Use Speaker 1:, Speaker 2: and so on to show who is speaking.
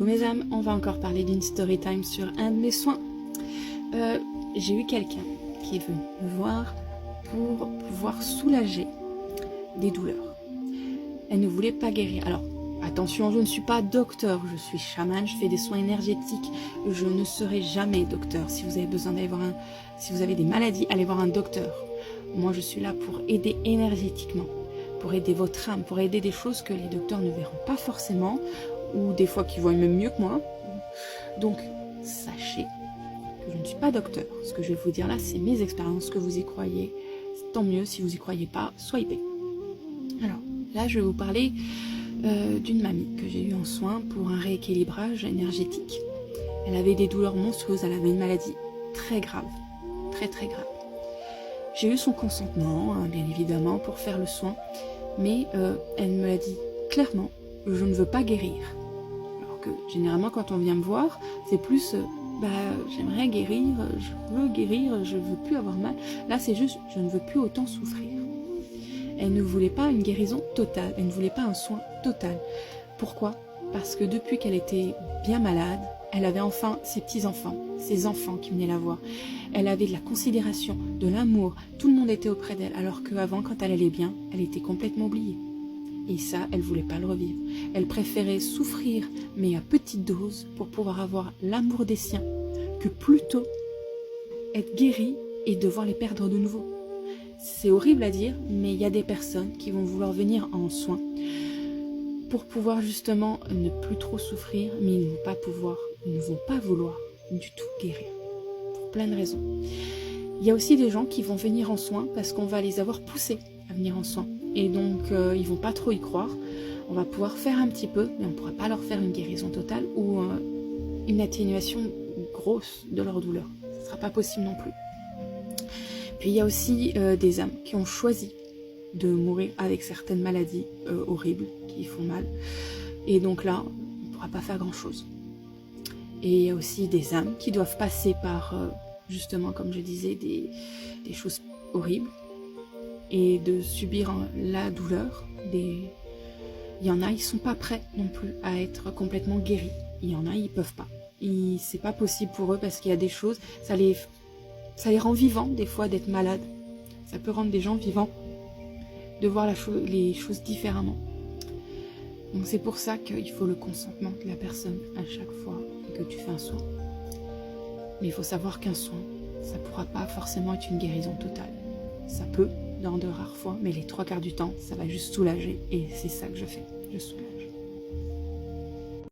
Speaker 1: Coucou mes âmes, on va encore parler d'une story time sur un de mes soins. J'ai eu quelqu'un qui est venu me voir pour pouvoir soulager des douleurs. Elle ne voulait pas guérir. Alors, attention, je ne suis pas docteur, je suis chamane, je fais des soins énergétiques. Je ne serai jamais docteur. Si vous avez besoin d'aller voir si vous avez des maladies, allez voir un docteur. Moi, je suis là pour aider énergétiquement, pour aider votre âme, pour aider des choses que les docteurs ne verront pas forcément, ou des fois qui voient même mieux que moi. Donc, sachez que je ne suis pas docteur. Ce que je vais vous dire là, c'est mes expériences, que vous y croyez. Tant mieux, si vous y croyez pas, soyez. Alors, là, je vais vous parler d'une mamie que j'ai eue en soins pour un rééquilibrage énergétique. Elle avait des douleurs monstrueuses, elle avait une maladie très grave, très grave. J'ai eu son consentement, bien évidemment, pour faire le soin, mais elle me l'a dit clairement, je ne veux pas guérir. Alors que généralement, quand on vient me voir, c'est plus, j'aimerais guérir, je veux guérir, je veux plus avoir mal. Là, c'est juste, je ne veux plus autant souffrir. Elle ne voulait pas une guérison totale, elle ne voulait pas un soin total. Pourquoi? Parce que depuis qu'elle était bien malade, elle avait enfin ses petits-enfants, ses enfants qui venaient la voir. Elle avait de la considération, de l'amour, tout le monde était auprès d'elle, alors qu'avant, quand elle allait bien, elle était complètement oubliée. Et ça, elle ne voulait pas le revivre. Elle préférait souffrir, mais à petite dose, pour pouvoir avoir l'amour des siens, que plutôt être guérie et devoir les perdre de nouveau. C'est horrible à dire, mais il y a des personnes qui vont vouloir venir en soins pour pouvoir justement ne plus trop souffrir, mais ils ne vont pas vouloir du tout guérir, pour plein de raisons. Il y a aussi des gens qui vont venir en soins parce qu'on va les avoir poussés à venir en soins. Et donc, ils vont pas trop y croire. On va pouvoir faire un petit peu, mais on ne pourra pas leur faire une guérison totale ou une atténuation grosse de leur douleur. Ce ne sera pas possible non plus. Puis il y a aussi des âmes qui ont choisi de mourir avec certaines maladies horribles qui font mal. Et donc là, on ne pourra pas faire grand-chose. Et il y a aussi des âmes qui doivent passer par, justement, comme je disais, des choses horribles et de subir la douleur. Il y en a, ils ne sont pas prêts non plus à être complètement guéris. Il y en a, ils ne peuvent pas. C'est pas possible pour eux parce qu'il y a des choses, ça les rend vivants des fois d'être malades. Ça peut rendre des gens vivants de voir les choses différemment. Donc c'est pour ça qu'il faut le consentement de la personne à chaque fois que tu fais un soin. Mais il faut savoir qu'un soin, ça ne pourra pas forcément être une guérison totale. Ça peut, dans de rares fois, mais les 3/4 du temps, ça va juste soulager. Et c'est ça que je fais, je soulage.